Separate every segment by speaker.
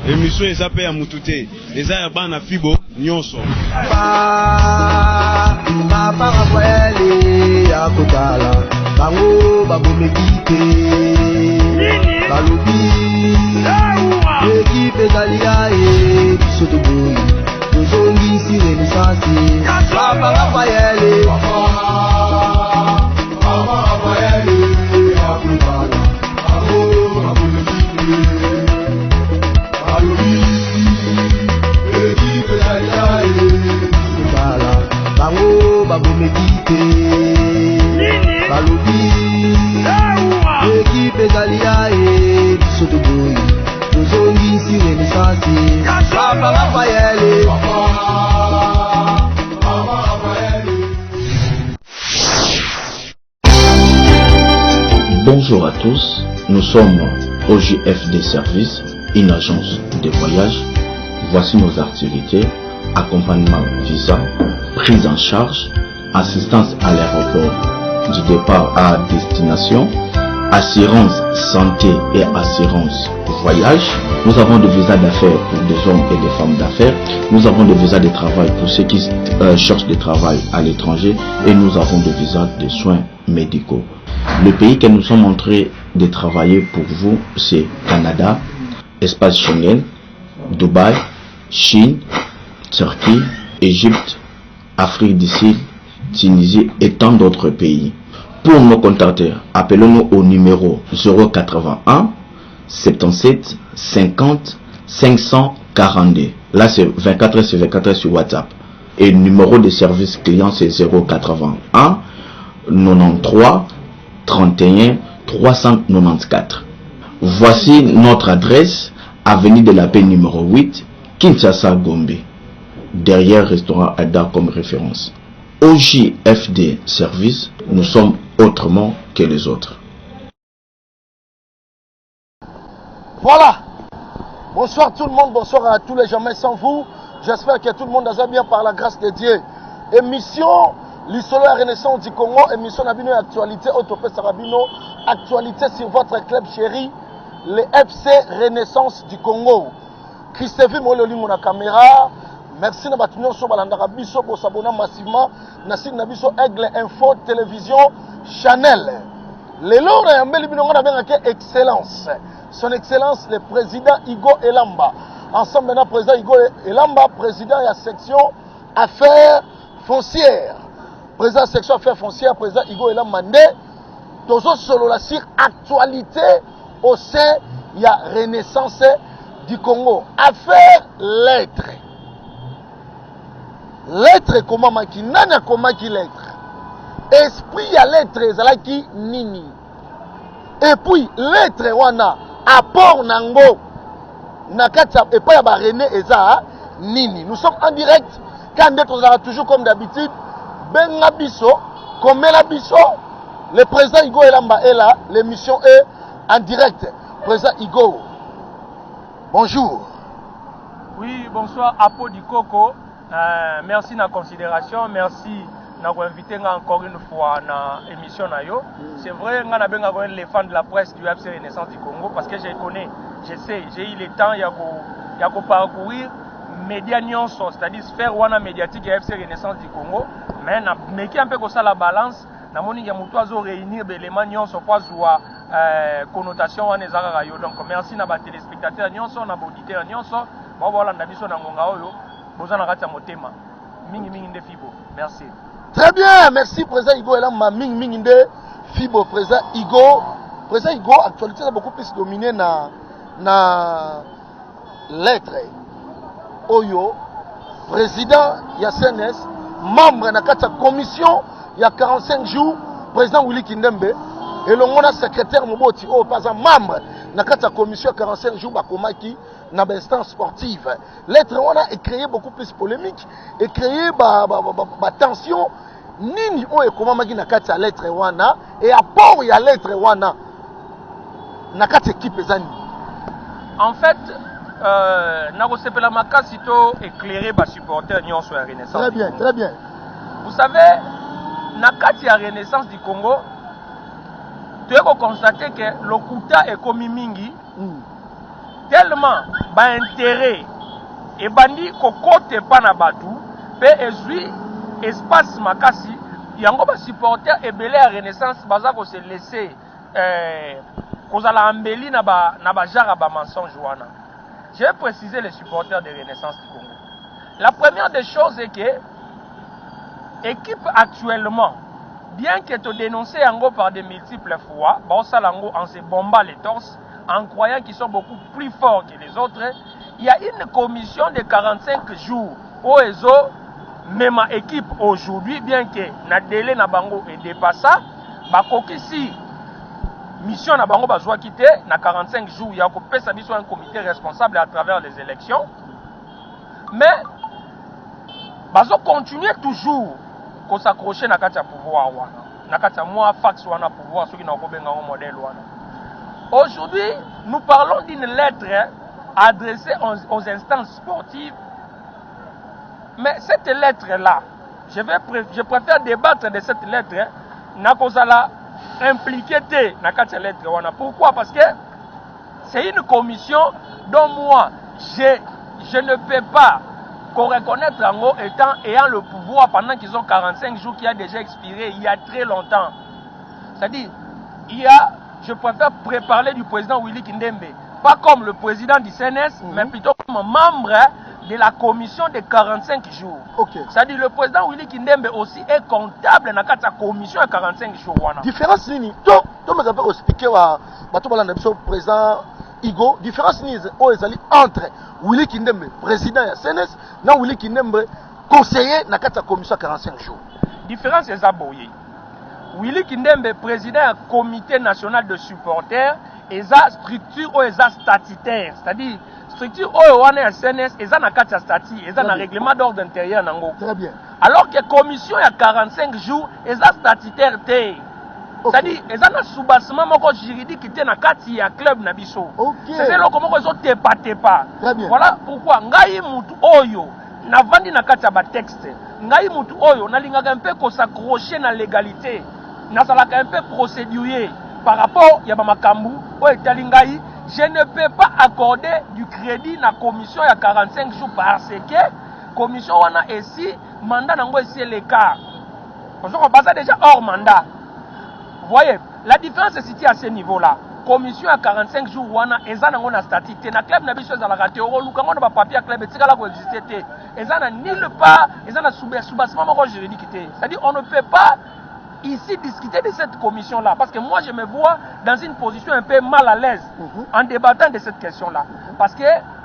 Speaker 1: émission eza pe ya mutu te, eza ya bana fibo nyonso.
Speaker 2: Papa Rafaeli ya kotala bango babomekite balobi ekipe zalia e bisoto boyi tozongisi renaissance. Papa Rafaeli ya kotala bango babomekite bango babomekite balobi ekipe zalia e bisoto boyi tozongisi renaissance. Papa Rafaeli.
Speaker 3: Bonjour à tous, nous sommes OJFD Service, une agence de voyage. Voici nos activités: accompagnement visa, prise en charge, assistance à l'aéroport du départ à destination, assurance santé et assurance voyage. Nous avons des visas d'affaires pour des hommes et des femmes d'affaires. Nous avons des visas de travail pour ceux qui cherchent du travail à l'étranger, et nous avons des visas de soins médicaux. Le pays que nous sommes en train de travailler pour vous, c'est Canada, espace Schengen, Dubaï, Chine, Turquie, Égypte, Afrique du Sud, Tunisie et tant d'autres pays. Pour nous contacter, appelez-nous au numéro 081 77 50 542. Là, c'est 24 sur 24 sur WhatsApp. Et le numéro de service client, c'est 081 93 31 394. Voici notre adresse: avenue de la Paix numéro 8, Kinshasa, Gombe, derrière restaurant Ada comme référence. OJFD Service, nous sommes autrement que les autres.
Speaker 4: Voilà. Bonsoir tout le monde, bonsoir à tous les jamais sans vous. J'espère que tout le monde a bien par la grâce de Dieu. Émission l'Isolo la Renaissance du Congo, émission Nabino actualité, Autopé Sarabino, actualité sur votre club chéri, le FC Renaissance du Congo. Christophe Mololi mon caméra. Merci na batunyo so balandaka biso pour s'abonner massivement na site na biso Aigle Info Télévision Channel. Lelo na yambeli bino ngana benga excellence. Son excellence le président Igo Elamba. Ensemble na président Igo Elamba, président de la section affaires foncières. Président de la section affaires foncières, président Igo Elamba Ndé. Tozo solo la sur actualité au sein il y a Renaissance du Congo. Affaires lettres. Lettre comment maki nana comment qui lettre. Esprit ya lettre ezalaki nini. Et puis lettre wana apport nango nakata et pas ya ba René eza nini. Nous sommes en direct quand on a toujours comme d'habitude benga biso komela biso. Le président Igo Elamba est là, l'émission est en direct. Président Igo. Bonjour.
Speaker 5: Oui, bonsoir Apo du Coco. Merci de la considération, merci de nous inviter encore une fois dans l'émission. C'est vrai, nous avons les fans de la presse du FC Renaissance du Congo parce que je connais, je sais, j'ai eu le temps de parcourir les médias, c'est-à-dire faire une médiatique du FC Renaissance du Congo, mais qui un peu comme ça la balance, nous avons réunir les éléments pour avoir connotation. Donc merci à les téléspectateurs, à les auditeurs, merci.
Speaker 4: Très bien, merci président Igo Elamba Ming Fibo, président Igo. Président Igo, actualité a beaucoup plus dominé na lettre. Oyo, président Yasenes, membre de la commission, il y a 45 jours, président Willy Kindembe, et le monde secrétaire Moboti, pas un membre de la commission 45 jours, Bakomaki, dans l'instance sportive. L'être a créé beaucoup plus polémique et créé tension. Nini on est comment magi nakati lettre wana et apport ya lettre wana nakati équipe zani.
Speaker 5: En fait, nakosepela makasi to éclairer ba supporters nyon sur la Renaissance.
Speaker 4: Très bien, très bien.
Speaker 5: Vous savez, nakati ya Renaissance du Congo, tu as constaté que le Kuta est comme mingi. tellement intérêt et bandi kokote pa na batu pe ezui espace makasi yango ba supporter ebele ya Renaissance baza ko se laisser kozala embelli na ba jara ba mensonge wana. Je vais préciser les supporters de Renaissance du Congo. La première des choses est que équipe actuellement, bien que te dénoncer yango par de multiples fois, Baosalango en se bombant les torses, en croyant qu'ils sont beaucoup plus forts que les autres, il y a une commission de 45 jours au EZO, même ma équipe aujourd'hui, bien que na délai na bango est dépassé, bakokisi mission na bango bazwa quitter na 45 jours, il y a un comité responsable à travers les élections, mais bazo continuer toujours qu'on s'accrocher na kati ya pouvoir wana, na kati ya moi fax wana pouvoir ceux qui n'ont pas benga un modèle wana. Aujourd'hui, nous parlons d'une lettre adressée aux instances sportives. Mais cette lettre-là, je préfère débattre de cette lettre. N'a pas impliqué dans cette lettre. Pourquoi? Parce que c'est une commission dont moi, je ne peux pas reconnaître en ayant le pouvoir pendant qu'ils ont 45 jours qui a déjà expiré il y a très longtemps. C'est-à-dire, je préfère parler du président Willy Kindembe, pas comme le président du CNS, mais plutôt comme membre de la commission de 45 jours.
Speaker 4: Okay.
Speaker 5: C'est-à-dire le président Willy Kindembe aussi est comptable dans la commission de 45 jours.
Speaker 4: Différence nini? To me rappelle expliquer wa bato bala na biso président Igo, différence nini entre Willy Kindembe président ya CNS na Willy Kindembe conseiller na kata commission de 45 jours.
Speaker 5: Différence est aboyée. Willy Kindembe, président du comité national de supporters, et sa structure ou sa statutaire, c'est-à-dire structure ou est CNS, et ça n'a qu'à statut, et ça n'a règlement d'ordre intérieur nango.
Speaker 4: Très bien.
Speaker 5: Alors que commission il y a 45 jours, et ça statutaire té. C'est-à-dire, et ça n'a soubassement juridique qui était dans le club nabiso. C'est là comment ils ont tepa.
Speaker 4: Très bien.
Speaker 5: Voilà pourquoi ngai mutu oyo na vandi na kati ya texte. Ngai mutu oyo na lingaka un peu ko s'accrocher na légalité. Na salaka un peu procédurier par rapport ya makambu o etalingai, je ne peux pas accorder du crédit na commission ya 45 jours parce que commission wana ici mandat nango ici l'écart. Parce qu'on passe déjà hors mandat. Vous voyez, la différence est située à ce niveau-là. Commission à 45 jours wana eza nango na statut na club na biso za la raté oro lukango na ba papier club etikala ko exister eza na nulle part eza na soubassement moko juridique. C'est-à-dire on ne peut pas ici discuter de cette commission-là, parce que moi je me vois dans une position un peu mal à l'aise en débattant de cette question-là, parce que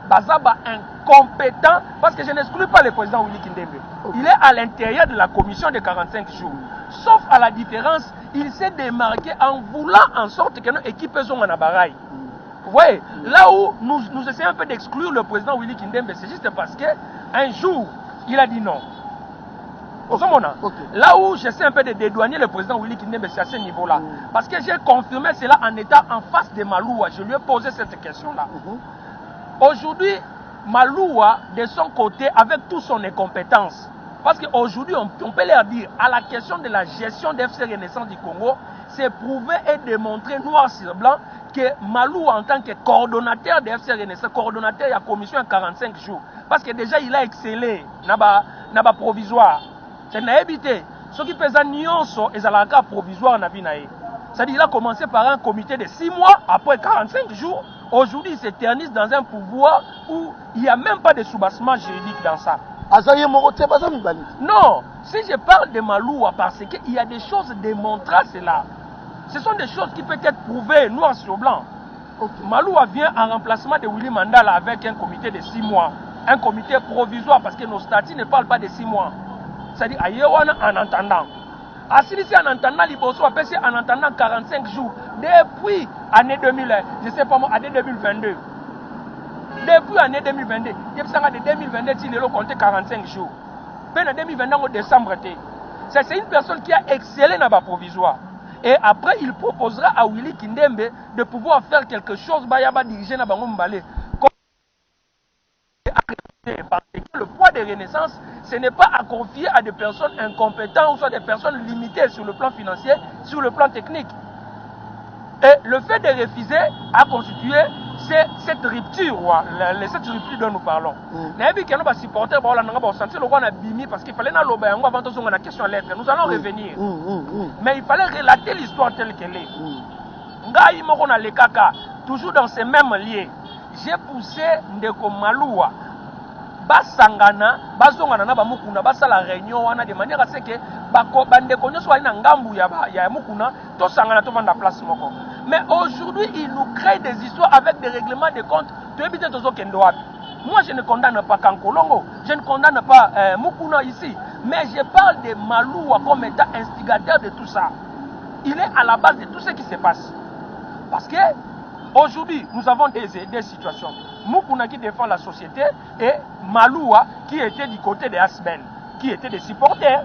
Speaker 5: Bazaba incompétent, parce que je n'exclus pas le président Willy Kindembe, il est à l'intérieur de la commission de 45 jours, sauf à la différence, il s'est démarqué en voulant en sorte que nos équipes sont en abaraï. Vous voyez, là où nous essayons un peu d'exclure le président Willy Kindembe, c'est juste parce qu'un jour, il a dit non. Là où j'essaie un peu de dédouaner le président Willy Kindembe, c'est à ce niveau-là. Parce que j'ai confirmé cela en étant en face de Maloua. Je lui ai posé cette question-là. Aujourd'hui, Maloua, de son côté, avec toute son incompétence, parce qu'aujourd'hui, on peut leur dire, à la question de la gestion d'FC Renaissance du Congo, c'est prouvé et démontré noir sur blanc que Maloua, en tant que coordonnateur de FC Renaissance, coordonnateur de la commission à 45 jours, parce que déjà, il a excellé dans le provisoire. C'est évité. Ce qui fait ça, et ça la provisoire na vie. C'est-à-dire, il a commencé par un comité de 6 mois, après 45 jours. Aujourd'hui, il s'éternise dans un pouvoir où il n'y a même pas de soubassement juridique dans ça. Non, si je parle de Maloua, parce qu'il y a des choses démontrées, cela. Ce sont des choses qui peuvent être prouvées noir sur blanc. Maloua vient en remplacement de Willy Mandala avec un comité de 6 mois. Un comité provisoire, parce que nos statuts ne parlent pas de 6 mois. C'est-à-dire, en entendant. Assis en entendant, en entendant 45 jours. Depuis l'année 2000, je ne sais pas moi, année 2022. Depuis l'année 2022, il y a de 2022, il a compté 45 jours. Puis en 2022, en décembre, c'est une personne qui a excellé dans la provisoire. Et après, il proposera à Willy Kindembe de pouvoir faire quelque chose, diriger dans Mbale. Parce que le poids de Renaissance, ce n'est pas à confier à des personnes incompétentes ou soit des personnes limitées sur le plan financier, sur le plan technique. Et le fait de refuser à constituer c'est cette rupture dont nous parlons. Naïbi qui nous supporter on a senti le roi a bimi parce qu'il fallait na loba yango avant de la question lettre. Nous allons revenir. Mais il fallait relater l'histoire telle qu'elle est. Ngai moko na lekaka toujours dans ces mêmes lieux. J'ai poussé Ndeko Maloua basangana bazongana na bamukuna basala réunion wana de manière à ce que bandeko nyoso ali na ngambu ya mukuna to sangana to vanda place moko. Mais aujourd'hui il nous crée des histoires avec des règlements de compte to ebite tozo kendo wapi. Moi je ne condamne pas Kankolongo, je ne condamne pas Mukuna ici, mais je parle de Maloua comme étant instigateur de tout ça. Il est à la base de tout ce qui se passe. Parce que aujourd'hui, nous avons des situations. Mukuna qui défend la société et Maloua qui était du côté de Asbel, qui était des supporters.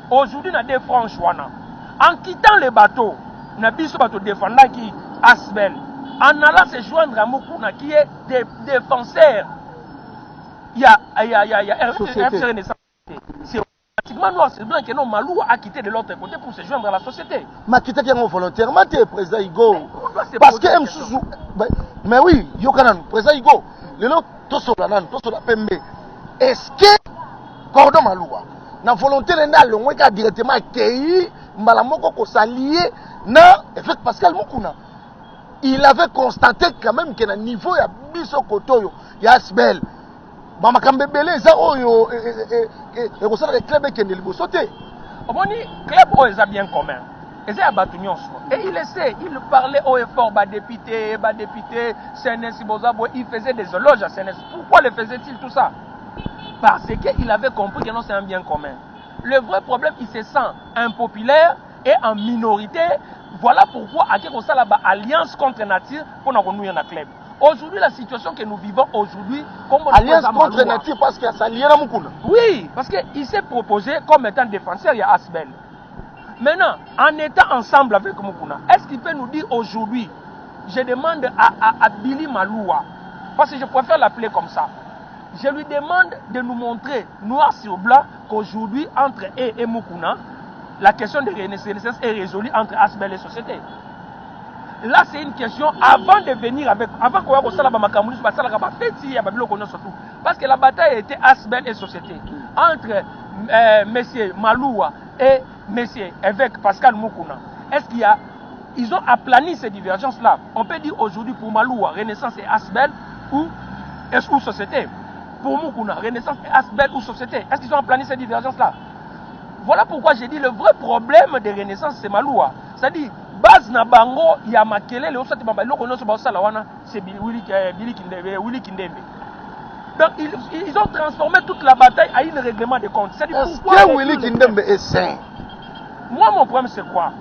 Speaker 5: Aujourd'hui, on a des franches. En quittant le bateau, on a des bateaux défendants qui Asbel. En allant se joindre à Mukuna qui est des défenseurs. Il y a Renaissance. C'est pratiquement noir, c'est blanc que non, Maloua a quitté de l'autre côté pour se joindre à la société.
Speaker 4: Mais quitté volontairement, président Igo. Parce que mais oui, Yokanan, président Igo, le lot Tosolanan, Tosola Pembe. Est-ce que Cordon Maloua, na volonté de l'on a directement accueilli Malamoko ko s'allier na effet Pascal Mukuna. Il avait constaté quand même que le niveau ya biso kotoyo ya Asbel. Mama Kambebele za oyo et au sein des clubs qui ne le sauter.
Speaker 5: Omoni club o est bien commun. Et il essaie, il parlait haut et fort, député, CNS, il faisait des éloges à CNS. Pourquoi le faisait-il tout ça? Parce qu'il avait compris que non, c'est un bien commun. Le vrai problème, il se sent impopulaire et en minorité. Voilà pourquoi à quelque chose alliance contre nature pour nous renouer un club. Aujourd'hui, la situation que nous vivons aujourd'hui, comme
Speaker 4: alliance contre nature parce qu'il y a s'allié à Mukuna.
Speaker 5: Oui, parce qu'il s'est proposé comme étant défenseur, il y a Asbel. Maintenant, en étant ensemble avec Mukuna, est-ce qu'il peut nous dire aujourd'hui, je demande à Billy Maloua, parce que je préfère l'appeler comme ça, je lui demande de nous montrer noir sur blanc qu'aujourd'hui, entre et Mukuna, la question de renaissance est résolue entre Asbel et société. Là, c'est une question avant de venir avec. Avant qu'on ait surtout. Parce que la bataille était Asbel et société. Entre M. Maloua et M. évêque Pascal Mukuna. Est-ce qu'il y a. Ils ont aplani ces divergences-là. On peut dire aujourd'hui pour Maloua, Renaissance et Asbel ou société. Pour Mukuna, Renaissance et Asbel ou société. Est-ce qu'ils ont aplani ces divergences-là? Voilà pourquoi j'ai dit le vrai problème de Renaissance, c'est Maloua. C'est-à-dire, base na bango ya makele le osati bamba loko nyonso ba sala wana c'est Willy Kindembe. Donc ils ont transformé toute la bataille à un règlement de compte. C'est
Speaker 4: pourquoi Willy Kindembe est sain.
Speaker 5: Moi mon problème c'est quoi?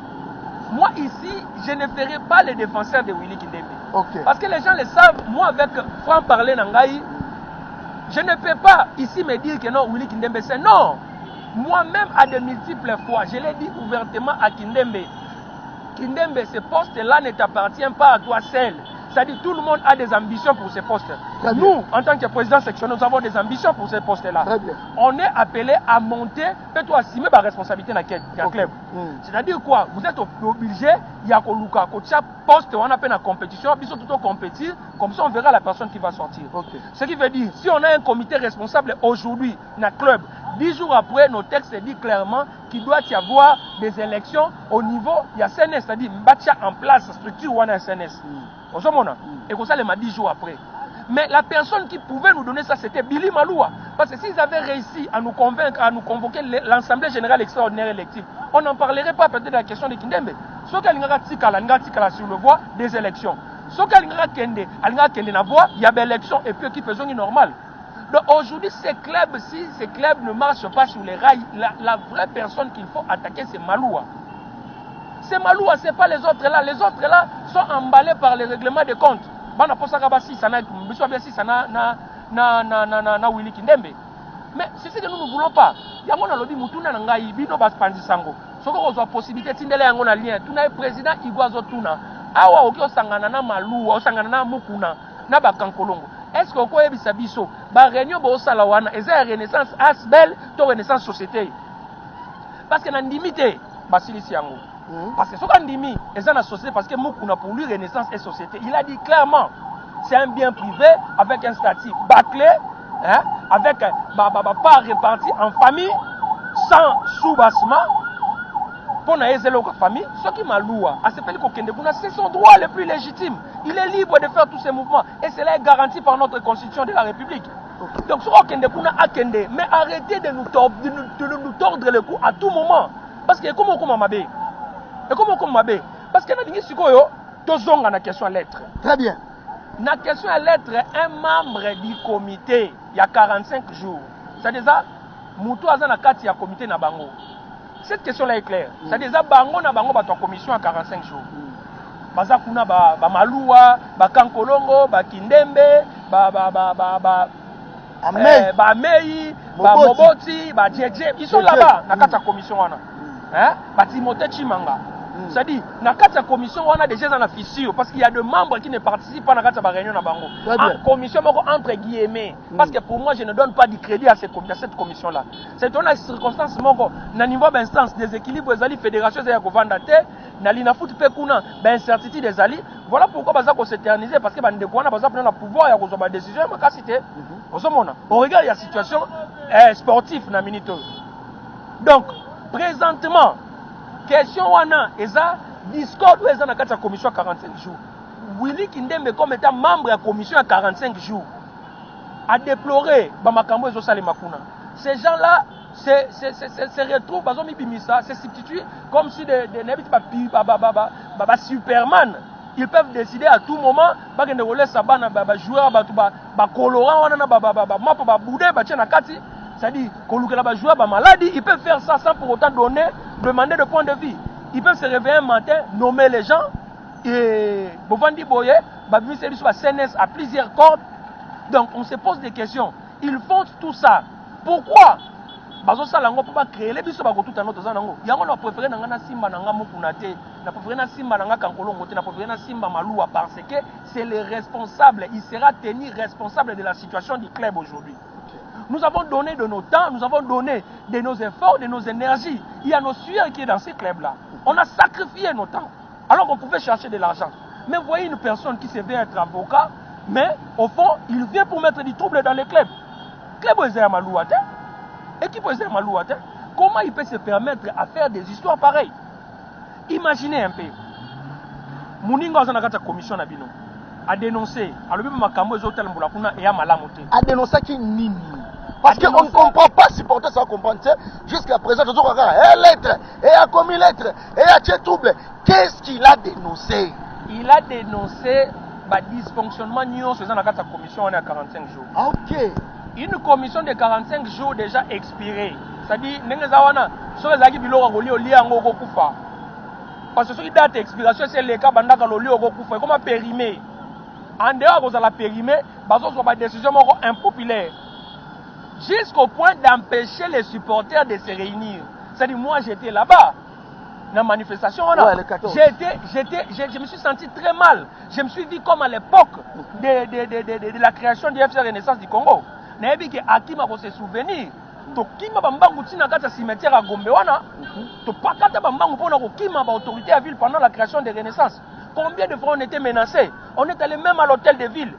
Speaker 5: Moi ici, je ne ferai pas le défenseur de Willy Kindembe.
Speaker 4: Okay.
Speaker 5: Parce que les gens le savent, moi avec franc parler nangai, je ne peux pas ici me dire que non Willy Kindembe c'est non. Moi-même à de multiples fois, je l'ai dit ouvertement à Kindembe. Kindembe, ce poste-là ne t'appartient pas à toi seul. C'est-à-dire tout le monde a des ambitions pour ce poste. Nous, en tant que président sectionnel, nous avons des ambitions pour ce poste-là. On est appelé à monter, peut-être assumer ma responsabilité dans le club. C'est-à-dire quoi? Vous êtes obligé, il y a chaque poste, on a la compétition, puis surtout compétir, comme ça on verra la personne qui va sortir. Ce qui veut dire, si on a un comité responsable aujourd'hui dans le club, 10 jours après, nos textes disent clairement qu'il doit y avoir des élections au niveau, il y a CNS, c'est-à-dire bâtir en place la structure ou un CNS. Et comme ça, il m'a 10 jours après. Mais la personne qui pouvait nous donner ça, c'était Billy Maloua. Parce que s'ils avaient réussi à nous convaincre, à nous convoquer l'Assemblée générale extraordinaire élective, on n'en parlerait pas peut-être de la question de Kindembe. Sauf qu'elle n'a pas sur le voie des élections. Sauf qu'elle n'a pas voie, il y a des élections et puis qui faisons normal. Donc aujourd'hui, ces clubs ne marchent pas sur les rails. La vraie personne qu'il faut attaquer, c'est Maloua. C'est Maloua, ce n'est pas les autres là. Les autres là sont emballés par les règlements de compte. Mais c'est ce que nous ne voulons pas. Il y a une possibilité de président Iguazo Tuna. Awa okyo sangana na Maloua, osangana na Mukuna, na Bakankolongo. Est-ce que vous avez vu la réunion de Salawana et la Renaissance Asbel to Renaissance Société? Parce que dans limité, parce que ce qu'on dit, c'est la société parce que Mukuna pour lui Renaissance et Société. Il a dit clairement, c'est un bien privé avec un statut bâclé, hein, avec part répartie en famille, sans soubassement. Pour la famille, ce qui m'a loué, c'est son droit le plus légitime. Il est libre de faire tous ces mouvements. Et cela est garanti par notre constitution de la République. Donc, ce mais arrêtez de nous tordre le cou à tout moment. Parce que comment parce que nous avons question à lettre.
Speaker 4: Très bien.
Speaker 5: La question à lettre, un membre du comité, il y a 45 jours. C'est-à-dire, Moutou a un comité na bango. Cette question-là est claire. C'est-à-dire, bango na bango en commission à 45 jours. Baza kuna ba Maloua, ba Kankolongo, ba Kindembe, ba Mei, ba Moboti, ba Djedje. Ils sont là-bas na kata commission wana. Hein? Ba Timothée Chimanga. C'est-à-dire, dans la commission, on a déjà dans la fissure parce qu'il y a des membres qui ne participent pas dans la réunion. En commission, entre guillemets, parce que pour moi, je ne donne pas du crédit à cette commission-là. C'est dans la circonstance, dans le niveau d'instance, des équilibres des alliés, fédération, des Govandate, dans l'inafout Pekuna, incertitude des alliés. Voilà pourquoi on s'est éternisé parce que on a le pouvoir, il y a des décisions, on regarde la situation sportive dans minute. Donc, présentement, question wana eza discord ou eza na kati ya commission à 45 jours. Willy Kindembe comme étant membre de la commission à 45 jours a déploré bamakambo ezo salema kuna. Ces gens-là se retrouvent bazomi bimisa, se substituent comme si des Superman. Ils peuvent décider à tout moment ba kende voler sabana ba joueur ba colorant wana na mapa ba boudé ba tia na kati. C'est-à-dire, quand on jouer à maladie, ils peuvent faire ça sans pour autant demander de point de vue. Ils peuvent se réveiller un matin, nommer les gens, et Bovandi Boye, Babi Sélis sur la CNS à plusieurs corps. Donc, on se pose des questions. Ils font tout ça. Pourquoi? Bazo Salango peut pas créer les bisous tout un autre zanango. Yango a préféré nangana Simba nanga Mokunate, n'a préféré na Simba nanga Kankolongo, n'a préféré na Simba Maloua parce que c'est le responsable. Il sera tenu responsable de la situation du club aujourd'hui. Nous avons donné de nos temps, nous avons donné de nos efforts, de nos énergies. Il y a nos sueurs qui est dans ces clubs-là. On a sacrifié nos temps, alors qu'on pouvait chercher de l'argent. Mais vous voyez une personne qui se veut être avocat, mais au fond, il vient pour mettre du trouble dans les clubs. Club est Malouate, équipe est Malouate. Comment il peut se permettre à faire des histoires pareilles? Imaginez un peu. Mouninga Zanakata commission Nabino a dénoncé, a
Speaker 4: dénoncé qui nini. Parce qu'on ne comprend pas supporter ça, comprendre. Jusqu'à présent, je dis, lettre, et a commis lettre, et a tué trouble. Qu'est-ce qu'il a dénoncé?
Speaker 5: Il a dénoncé le dysfonctionnement de la commission on est à 45 jours.
Speaker 4: Ah, ok.
Speaker 5: Une commission de 45 jours déjà expirée. C'est-à-dire, parce que ce date d'expiration, c'est le cas de comment périmer. En dehors de la périmée, il y a des décisions impopulaires. Jusqu'au point d'empêcher les supporters de se réunir. C'est-à-dire, moi j'étais là-bas, dans la manifestation, je me suis senti très mal. Je me suis dit comme à l'époque de la création du FC Renaissance du Congo. Je me suis dit Hakim a se souvenir. Tokima bambangu tina kata cimetière à Gombewana. Topakata bambangu pour l'autorité autorité à ville pendant la création de Renaissance. Combien de fois on était menacés? On est allé même à l'hôtel de ville.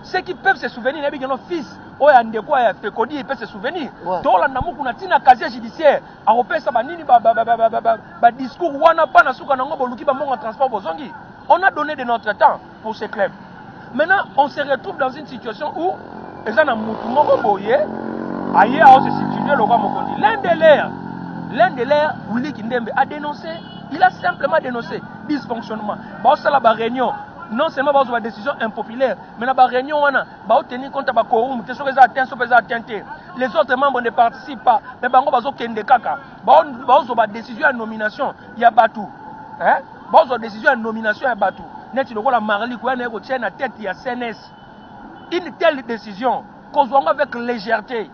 Speaker 5: Ceux qui peuvent se souvenir, il y a nos fils, ils peuvent se souvenir. Dans la namu kuna tina casier judiciaire, a repéré ça banini ba discours wana pa na suka nango boluki ba monga transport bozongi. On a donné de notre temps pour ces clubs. Maintenant, on se retrouve dans une situation où les ana mutu moko boye, aye a se situer le roi Mokondi. L'un de l'air, Willy Kindembe a dénoncé. Il a simplement dénoncé dysfonctionnement. La réunion, non seulement la décision impopulaire, mais la réunion, on a tenir compte de la quorum, les autres membres ne participent pas. Mais la décision de nomination, il y a Batou. La décision de nomination, il y a Batou. Net le Marli, qui est la tête, il y a CNS. Une telle décision, qu'on avec légèreté.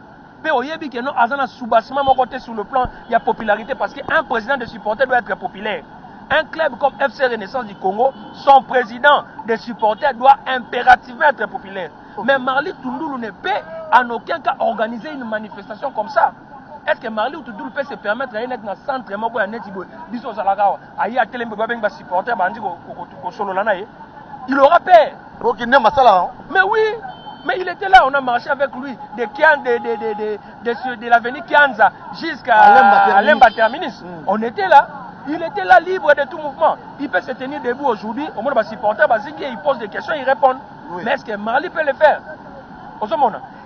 Speaker 5: Il y a un soubassement sur le plan de la popularité parce qu'un président de supporters doit être populaire. Un club comme FC Renaissance du Congo, son président de supporters doit impérativement être populaire. Mais Marli Tundoulou ne peut en aucun cas organiser une manifestation comme ça. Est-ce que Marli Tundoulou peut se permettre d'être dans le centre Il aura peur.
Speaker 4: Ok, n'est pas ça là.
Speaker 5: Mais oui, mais il était là, on a marché avec lui de l'avenue Kianza jusqu'à Lemba Terminus. On était là. Il était là libre de tout mouvement. Il peut se tenir debout aujourd'hui. Au moins, il supporter, il pose des questions, il répond. Oui. Mais est-ce que Marly peut le faire?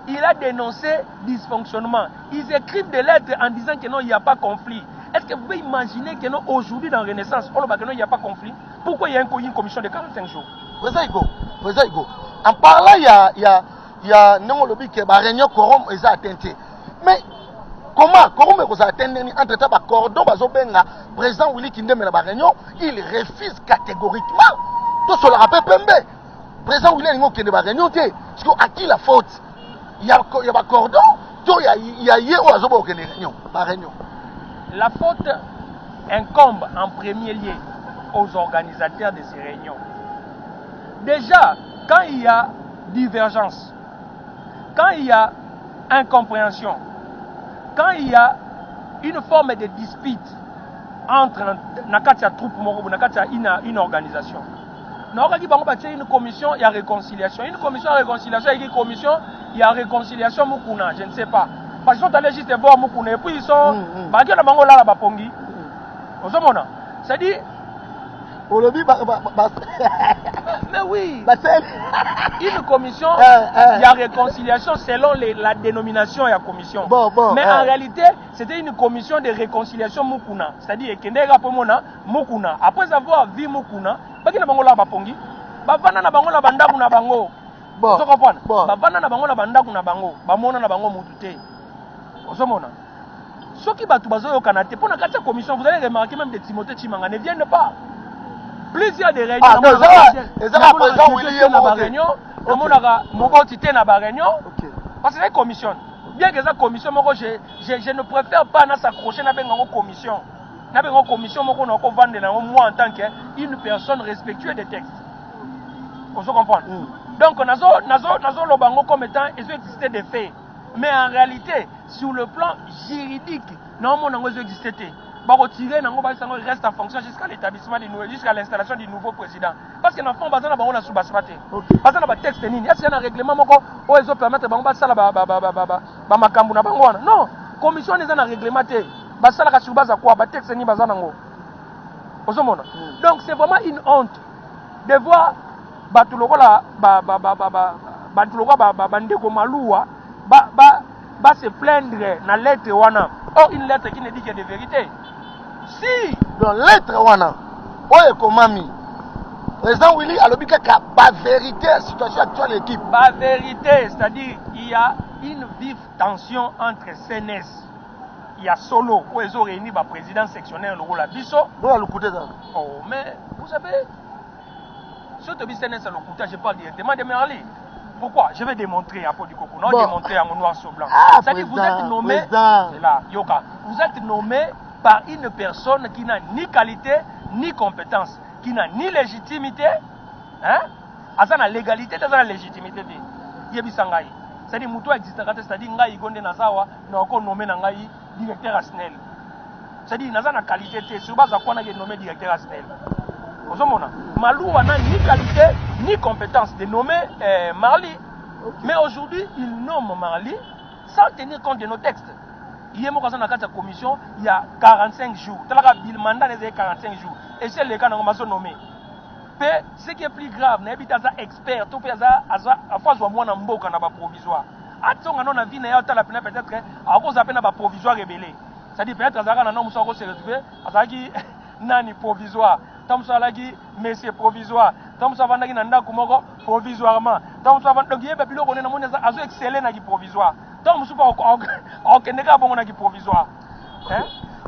Speaker 5: Il a dénoncé dysfonctionnement. Ils écrivent des lettres en disant que non, il n'y a pas conflit. Est-ce que vous pouvez imaginer que non, aujourd'hui dans Renaissance, il n'y a pas conflit? Pourquoi il y a une commission de 45 jours?
Speaker 4: Président Igo. En parlant, il y a non le but que la réunion quorum est atteinte. Mais comment vous atteindre entre-temps par cordon bazobenga président Willy Kindeme la réunion, il refuse catégoriquement. Tout cela rappelle Pembe. Président Willy Kindeme qui la réunion té, parce à qui la faute? Il y a pas cordon, il y a hier ou azobo que réunion, par réunion.
Speaker 5: La faute incombe en premier lieu aux organisateurs de ces réunions. Déjà, quand il y a divergence, quand il y a incompréhension, quand il y a une forme de dispute entre Nakatia troupe ou Nakatia une organisation, il y a une commission, il y a réconciliation. Une commission de réconciliation, il y a une commission, il y a réconciliation Mukuna, je ne sais pas. Parce qu'ils sont allés juste voir Mukuna et puis ils sont. C'est-à-dire. Mais oui. Une commission, il y a réconciliation selon la dénomination de la commission. Mais en réalité, c'était une commission de réconciliation Mukuna. C'est-à-dire que Mukuna, après avoir vu Mukuna, il y a Bango la Bapongi, Bavana na Bango la Bandaku na Bango. Vous comprenez? Bavana na Bango la Bandaku na Bango, Bamona na Bango Mutute. Vous comprenez? Ceux qui battent au Canada, pour la commission, vous allez remarquer même des Timothée Chimanga ne viennent pas. Plusieurs des réunions. Parce que c'est une commission. Bien que cette commission, je ne préfère pas s'accrocher à une commission. Une commission, moi en tant qu'une personne respectueuse des textes. Vous comprenez? Donc, nous avons comme étant existé des faits. Mais en réalité, sur le plan juridique, nous avons existé. Retirer reste en fonction jusqu'à l'établissement jusqu'à l'installation du nouveau président. Parce que dans le fond, on a sous parce qu'on a un texte nini. Est-ce qu'il y a un règlement où ils ont permis de ça non, commission n'est pas réglementé. Ça la sur base à quoi texte ni bazanango. Donc c'est vraiment une honte de voir Batulokola bandeko Maluwa se plaindre na lettre wana. Oh, une lettre qui ne dit que des vérités. Si
Speaker 4: dans lettre wana oye komami président Willy alobika ka ba vérité la situation actuelle de l'équipe.
Speaker 5: Ba vérité, c'est-à-dire il y a une vive tension entre CNS. Il y a solo où ils ont réuni le président sectionnaire le rôle à Bisso. Oh mais vous savez ce que CNS a le je parle directement de Marly. Pourquoi? Je vais démontrer à Paul du Coco. Non, démontrer à mon noir sur blanc. C'est-à-dire vous êtes nommé là, Yoka. Vous êtes nommé par une personne qui n'a ni qualité ni compétence, qui n'a ni légitimité, hein? Asa na légalité, asa na légitimité de. Yebisangai. C'est-à-dire muto existera, c'est-à-dire ngai gonde nazawa na ko nommé na ngai directeur ASNEL. C'est-à-dire naza na qualité te sur base quoi na nommé directeur ASNEL. Ozomona. Maluwa n'a ni qualité ni compétence de nommer Marly. Mais aujourd'hui, il nomme Marly sans tenir compte de nos textes. Il y a une commission, il y a 45 jours. Le mandat est 45 jours. Et c'est le cas de nommé. Mais ce qui est plus grave, c'est que les experts, tout le monde a provisoire. Attends, on a vu peut-être à cause d'un provisoire rebellé. C'est-à-dire peut-être que nous avons se retrouver à provisoire. Tant que mais c'est provisoire. Tant que provisoirement. Tant que excellent provisoire. Tant que provisoire.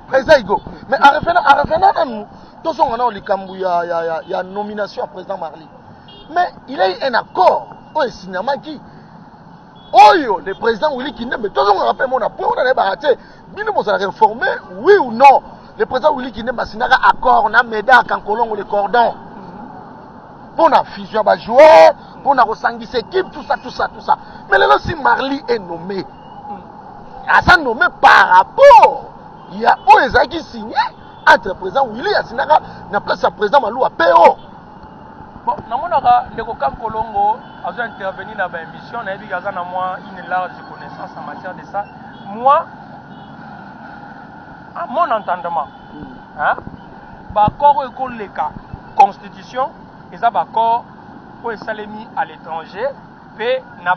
Speaker 4: Président Igo. Mais en revenant à nous, tous on a il y a nomination à président Marly. Mais il y a eu un accord au cinéma qui le président Willy Kindeme, mais tous on rappelle mon apport, on a baraté. Bien nous allons réformer, oui ou non. Le président Willy Kindeme a signé un accord, on a médaille à Kankolong ou le cordon. Pour la fusion de joueurs, pour la ressentir équipe, tout ça. Mais là, si Marly est nommé, à ça nommé par rapport, il y a qui signé entre le président Willy et la place à président Malou à PO.
Speaker 5: Bon, namonaka ndeko Kankolongo a intervenir dans l'émission, on a vu qu'il moi une large connaissance en matière de ça. Moi, à mon entendement, hein, l'accord est le cas constitution, et ça l'accord pour salemi à l'étranger, puis na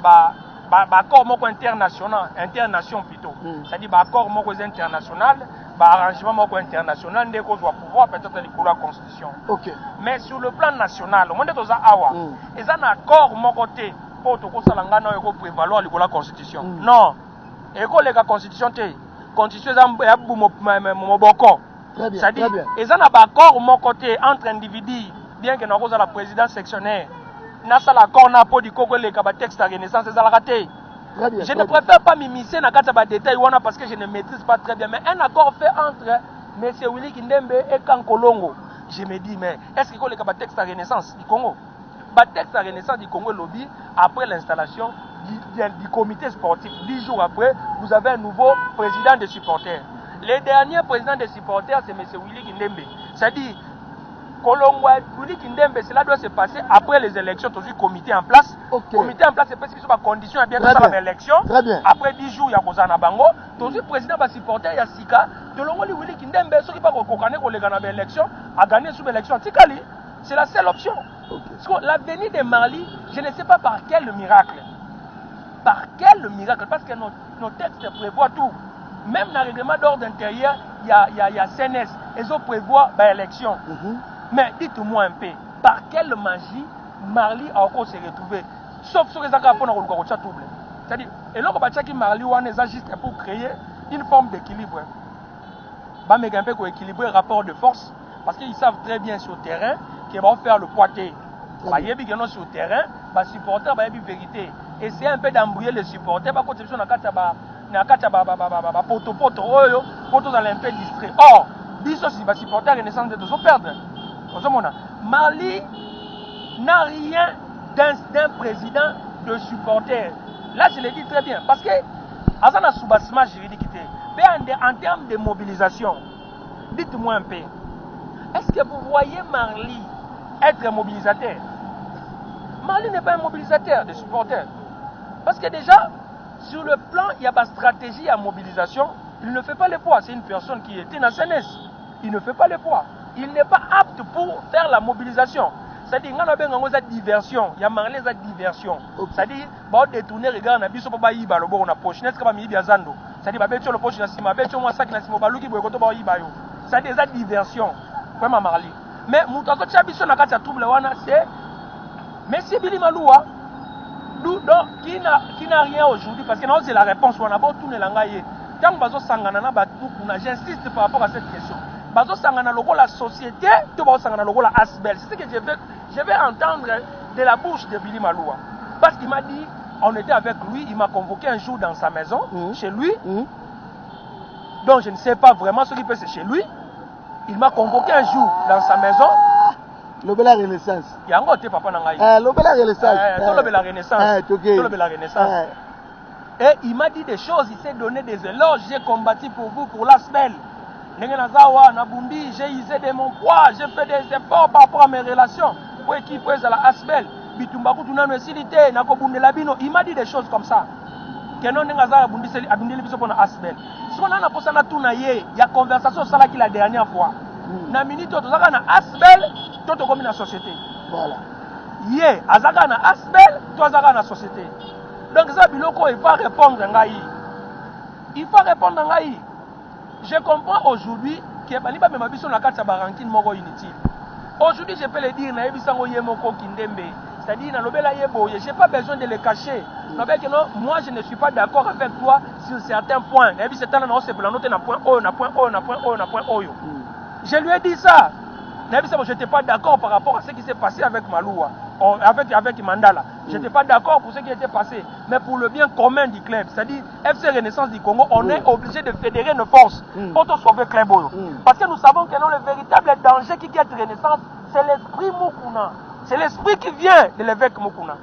Speaker 5: accord international, internation plutôt. C'est-à-dire l'accord international, arrangement international, dès qu'on doit pouvoir peut-être l'école la constitution.
Speaker 4: Ok.
Speaker 5: Mais sur le plan national, on est dans un awa. Et ça un accord mon côté pour tout ça l'angana et prévaloir l'école la constitution. Non. École la constitution té. Constitution ça mon boko.
Speaker 4: Très bien.
Speaker 5: C'est-à-dire et ça un accord mon côté entre individus, bien que nous avons la présidence sectionnaire. N'a ça l'accord n'a pas du Congo les texte à renaissance et ça la raté. Je ne préfère pas m'immiscer dans les détails parce que je ne maîtrise pas très bien. Mais un accord fait entre M. Willy Kindembe et Kankolongo. Je me dis, mais est-ce qu'il y a un texte à renaissance du Congo? Le texte à renaissance du Congo lobby, après l'installation du comité sportif, 10 jours après, vous avez un nouveau président des supporters. Le dernier président des supporters, c'est M. Willy Kindembe. C'est-à-dire, Kolongo Willy Kindembe, cela doit se passer après les élections, tout le comité en place.
Speaker 4: Okay.
Speaker 5: Comité en place, c'est parce qu'ils sont en condition à bien faire l'élection. Après 10 jours, il y a Kozana Bango. Tout le président va supporter, il y a Sika. Kolongo Willy Kindembe, ceux qui ne peuvent pas gagner l'élection, à gagner sous l'élection. C'est la seule option. Okay. L'avenir de Mali, je ne sais pas par quel miracle. Par quel miracle? Parce que nos textes prévoient tout. Même dans le règlement d'ordre intérieur, il y a CNS. Ils ont prévoit l'élection. Mais dites-moi un peu, par quelle magie Mali a encore se retrouvé? Sauf sur les accords pour nous trouble. C'est-à-dire, et là, Mali est juste pour créer une forme d'équilibre. Bah, mais un peu pour équilibrer le rapport de force, parce qu'ils savent très bien sur le terrain qu'ils vont faire le poité. Bah, il y a sur le terrain, bah, supporter, bah, il y a une vérité. Et c'est un peu d'embrouiller les supporters, parce que poto dans un peu distrait. Or, biso si va supporter renaissance de tous perdre. Mali n'a rien d'un président de supporter. Là, je le dis très bien, parce que Azana sous-bassement juridique, en termes de mobilisation, dites-moi un peu, est-ce que vous voyez Mali être un mobilisateur? Mali n'est pas un mobilisateur de supporters. Parce que déjà, sur le plan, il y a pas stratégie à mobilisation, il ne fait pas le poids. C'est une personne qui était dans CNS. Il ne fait pas le poids. Il n'est pas apte pour faire la mobilisation. C'est-à-dire, il y a une diversion. Il y a marlé la diversion. C'est-à-dire, il y a détourner les gars, il y a des gens qui ont la poche. C'est-à-dire, il y a des gens poche, c'est-à-dire, des diversion. Vraiment marlé. Mais, c'est Messi Billy Maloua, qui n'a rien aujourd'hui, parce que c'est la réponse. On a beau tourner l'angaye. Quand bazo sangana na batukuna, j'insiste par rapport à cette question. Bazo sangana logo la société, tout bazo sangana logo la asbel. C'est ce que je vais entendre de la bouche de Billy Maloua. Parce qu'il m'a dit, on était avec lui, il m'a convoqué un jour dans sa maison, chez lui. Donc je ne sais pas vraiment ce qu'il fait, c'est chez lui. Il m'a convoqué un jour dans sa maison.
Speaker 4: L'obéla Renaissance.
Speaker 5: Il y a un côté papa Nangaï.
Speaker 4: L'obéla Renaissance.
Speaker 5: L'obéla Renaissance. Et il m'a dit des choses, il s'est donné des éloges. J'ai combattu pour vous, pour la semaine. J'ai usé de mon poids, j'ai fait des efforts par rapport à mes relations. Pour équiper la Asbel. Il m'a dit des choses comme ça. Il y a conversation sur la dernière fois. Na minute to na Asbel to to comme na société.
Speaker 4: Voilà.
Speaker 5: Yé azaka na Asbel to azaka na société. Donc ça biloko il va répondre ngai. Il faut répondre ngai. Je comprends aujourd'hui que baliba me mabiso na kati ya barankin moko inutile. Aujourd'hui je peux le dire na ebisango ye moko Kindembe. C'est-à-dire na lobela yebo, j'ai pas besoin de le cacher. Moi je ne suis pas d'accord avec toi sur certains points. Et puis c'est là on se planoter na point O, na point O, na point O, na point O. Je lui ai dit ça. Je n'étais pas d'accord par rapport à ce qui s'est passé avec Maloua, avec Mandala. Je n'étais pas d'accord pour ce qui était passé. Mais pour le bien commun du club, c'est-à-dire FC Renaissance du Congo, on est obligé de fédérer nos forces pour sauver le club. Parce que nous savons que le véritable danger qui guette Renaissance, c'est l'esprit Moukouna. C'est l'esprit qui vient de l'évêque Moukouna.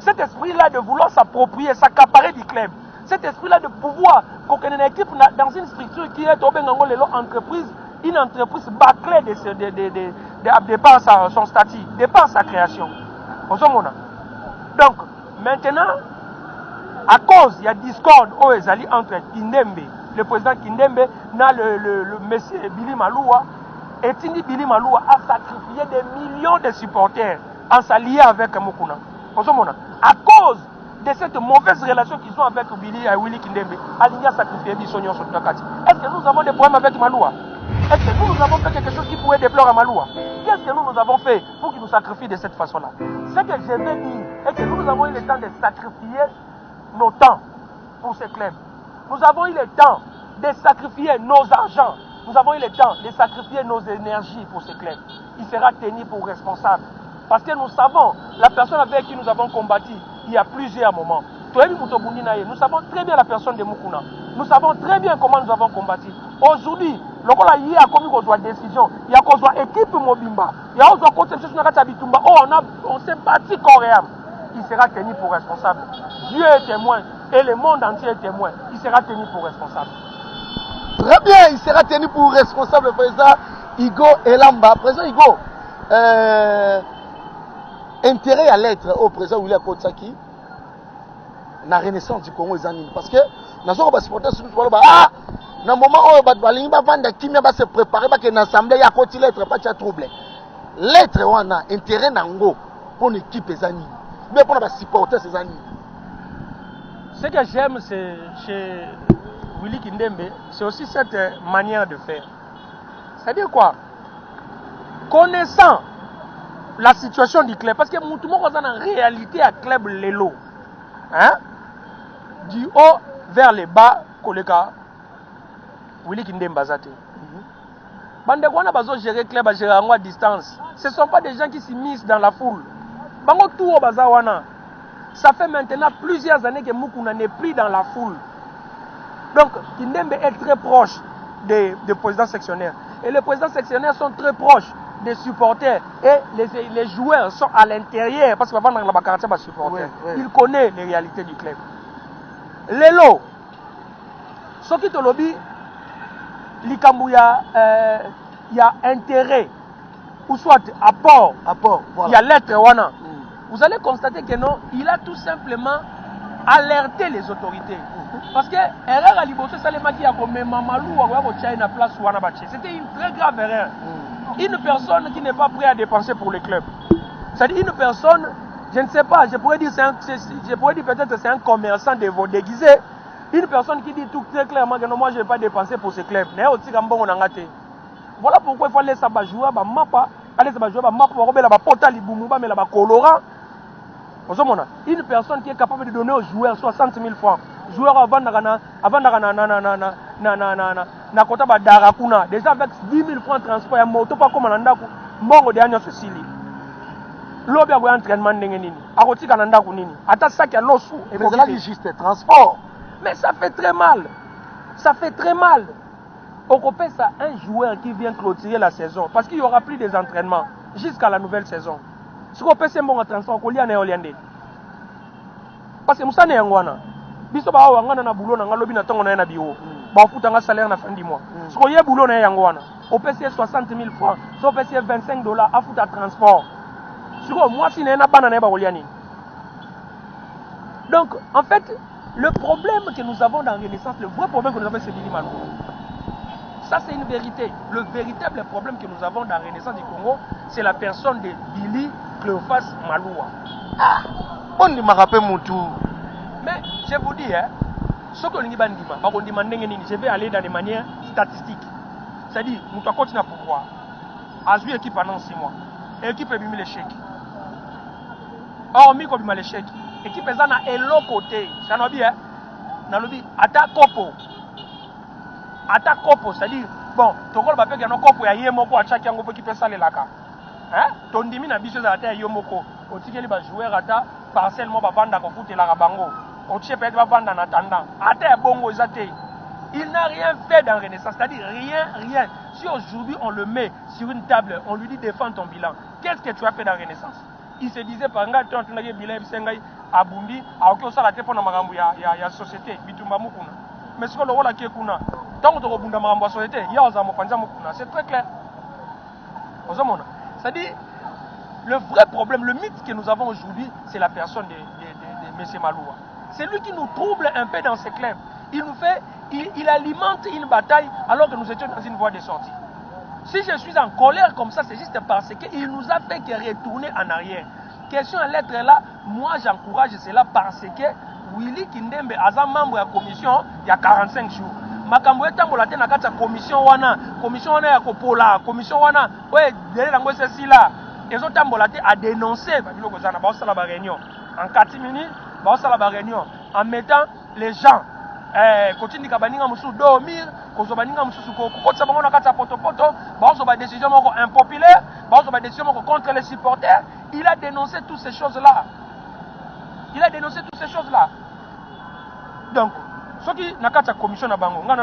Speaker 5: cet esprit-là de vouloir s'approprier, s'accaparer du club, cet esprit-là de pouvoir qu'on ait une équipe dans une structure qui est entreprise, une entreprise bâclée de par son statut, de par sa création. Donc, maintenant, à cause, il y a discorde entre Kindembe, le président Kindembe, le monsieur Billy Maloua, et Tindi Billy Maloua a sacrifié des millions de supporters en s'alliant avec Mukuna. À cause de cette mauvaise relation qu'ils ont avec Billy et Willy Kindembe, Aligna a sacrifié Bissonio sur Takati. Est-ce que nous avons des problèmes avec Maloua? Est-ce que nous avons fait quelque chose qui pouvait déplorer à Maloua? Qu'est-ce que nous avons fait pour qu'il nous sacrifie de cette façon-là? Ce que je veux dire est que nous avons eu le temps de sacrifier nos temps pour ce club. Nous avons eu le temps de sacrifier nos argents. Nous avons eu le temps de sacrifier nos énergies pour ce club. Il sera tenu pour responsable. Parce que nous savons, la personne avec qui nous avons combattu, il y a plusieurs moments. Nous savons très bien la personne de Mukuna. Nous savons très bien comment nous avons combattu. Aujourd'hui, il y a une décision, il y a une équipe Mobimba, il y a une conception on s'est battu corps et âme. Il sera tenu pour responsable. Dieu est témoin et le monde entier est témoin. Il sera tenu pour responsable.
Speaker 4: Très bien, il sera tenu pour responsable, le président Igo Elamba. Président Igo, intérêt à l'être au président William Kotsaki, la renaissance du Congo est en ligne. Parce que, dans ce supporter, dans le moment où il va se préparer, il y a une assemblée, il y a une lettre, pas de trouble. L'être, on a intérêt pour une équipe des années. Mais pour les supporters ces années.
Speaker 5: Ce que j'aime chez Willy Kindembe, c'est aussi cette manière de faire. C'est-à-dire quoi? Connaissant la situation du club, parce que tout le monde est en réalité à club Lelo. Hein? Du haut vers le bas, Koleka, Willy Kindembe Zate. Bande Kwana bazo gérer club à gérer à distance. Ce ne sont pas des gens qui s'immiscent dans la foule. Bango tout au Bazawana. Ça fait maintenant plusieurs années que Mukuna n'est plus dans la foule. Donc, Kindembe est très proche des présidents sectionnaires. Et les présidents sectionnaires sont très proches des supporters. Et les joueurs sont à l'intérieur. Parce que avant, dans la Bakarata, les supporters. Ils connaissent les réalités du club. Lelo, ce qui te lobby, il y a intérêt, ou soit apport, voilà. Il y a l'être wana. Vous allez constater que non, il a tout simplement alerté les autorités. Parce que erreur à Liboso Salemaki a comme Mamalou à une place Wanabaché. C'était une très grave erreur. Une personne qui n'est pas prête à dépenser pour le club. C'est-à-dire une personne, je ne sais pas, je pourrais dire peut-être que c'est un commerçant de vos déguisés. Une personne qui dit tout très clairement que non, moi je ne vais pas dépenser pour ce club. Voilà pourquoi il faut aller jouer à Mapa. Allez, ça va jouer à Mapa, on va la porta Libumuba, mais la colorant. Une personne qui est capable de donner aux joueurs 60 000 francs. Joueurs avant Darakuna, déjà avec 10 000 francs de transport, il y a moto pas comme un Mongo de Agnos Sicily. L'objet a un entraînement d'Engenini. Aroti Kananda Kunini. Attends ça qui a l'osu.
Speaker 4: Et mais là, il juste transport.
Speaker 5: Mais ça fait très mal. Ça fait très mal. On repère ça un joueur qui vient clôturer la saison. Parce qu'il n'y aura plus des entraînements jusqu'à la nouvelle saison. Ce qu'on peut c'est bon transport, qu'on y a néoliandé. Parce que nous sommes en biso ba wangana na boulot na ngalobi na tongo na bio ba futa nga salaire na fin du mois ce qu'on y a boulot na yangwana au PC 60 000 francs so PC $25 à futa transport sur moi si na bana na ba oliani. Donc en fait le problème que nous avons dans Renaissance, le vrai problème que nous avons c'est Billy Maloua. Ça c'est une vérité. Le véritable problème que nous avons dans Renaissance du Congo, c'est la personne de Billy Cléophas Maloua.
Speaker 4: Ah, on ne m'a rappelé mon tour.
Speaker 5: Mais je vous dis, ce que nous demandons, je vais aller dans des manières statistiques. C'est-à-dire, nous devons continuer à pouvoir. À jouer l'équipe pendant 6 mois. L'équipe a mis l'échec. Or, on a mis l'échec. L'équipe est à l'autre côté. Ça n'a bien. Attaque Kopo. C'est-à-dire, bon, tu vas faire un Kopo et un Yemoko à chaque fois qui peut saler la carte. Ton demi n'a pas à Yomoko. On dit qu'il va jouer à ta partiellement pour vendre au foot et la rabango. On tient peut-être vendre en attendant. Il n'a rien fait dans Renaissance, c'est-à-dire rien. Si aujourd'hui on le met sur une table, on lui dit défends ton bilan. Qu'est-ce que tu as fait dans Renaissance? Il se disait par exemple, abundi aoki osala te mpona makambo ya société bitumba mukuna mais sikoyo lokola kie kuna ntango tokobunda makambo ya société ya ozala mopanza mukuna c'est très clair ozomona c'est-à-dire le vrai problème, le mythe que nous avons aujourd'hui, c'est la personne de M. Maloua. C'est lui qui nous trouble un peu dans ses clubs. Il alimente une bataille alors que nous étions dans une voie de sortie. Si je suis en colère comme ça, c'est juste parce qu'il nous a fait que retourner en arrière. Question à l'être là, moi j'encourage cela parce que Willy Kindembe, as membre de la commission, il y a 45 jours. Makambo etambola te na kati ya commission wana ya kopola, commission wana, ouais, derrière lango ceci là. Ils ont tambolé à dénoncer la réunion. En 4 minutes, la réunion. En mettant les gens, continuent à dormir, à décision impopulaire, décision contre les supporters. Il a dénoncé toutes ces choses-là. Donc, ce qui n'a pas de commission à Bango, mais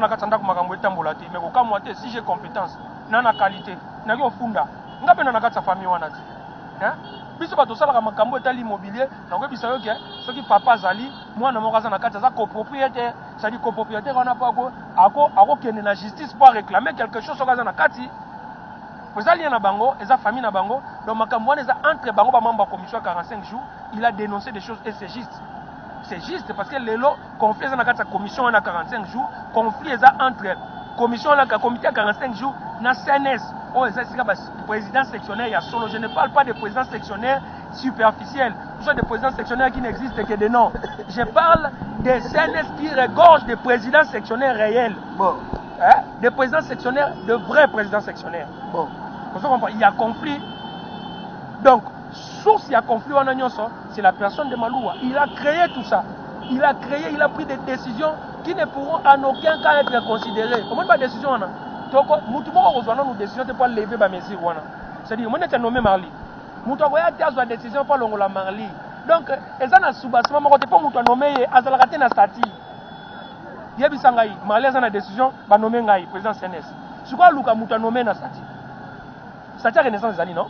Speaker 5: si j'ai compétence, n'a qualité, n'a pas funda. Nga pena nakata famille wana ti biso bato sala makambo etali immobilier na ko bisa yoke soki papa zali mwana moko aza nakata za copropriétaire ça dit copropriétaire wana pa ako kende na justice pour réclamer quelque chose soki aza nakati pozali na bango eza famille na bango donc makambo wana eza entre bango ba membre commission 45 jours il a dénoncé des choses et c'est juste parce que lelo conflit eza nakata commission wana 45 jours conflit eza entre commission la comité à 45 jours na CNS oh c'est président sectionnaire il y a solo je ne parle pas de président sectionnaire superficiel ce sont des présidents sectionnaires qui n'existent que de nom je parle des CNS qui regorgent des présidents sectionnaires réels des présidents sectionnaires de vrais présidents sectionnaires vous comprenez il y a conflit donc source il y a conflit en Agnoso c'est la personne de Maloua il a créé tout ça il a pris des décisions qui ne pourront en aucun cas être considérées. Comment pas décision on a? Donc, nous avons une décision pour lever ma mesure. C'est-à-dire, on est nommé Marli. Nous avons une décision pour la Marli. Donc, ils ont un sous-bassement, mais on ne peut pas nommer Azalakate na Stati. Il y a Bissangaï, Marli a une décision pour nommer Ngaï, président CNS. C'est quoi Luka Mouta nommé na Stati? Stati a renaissance Zali, non?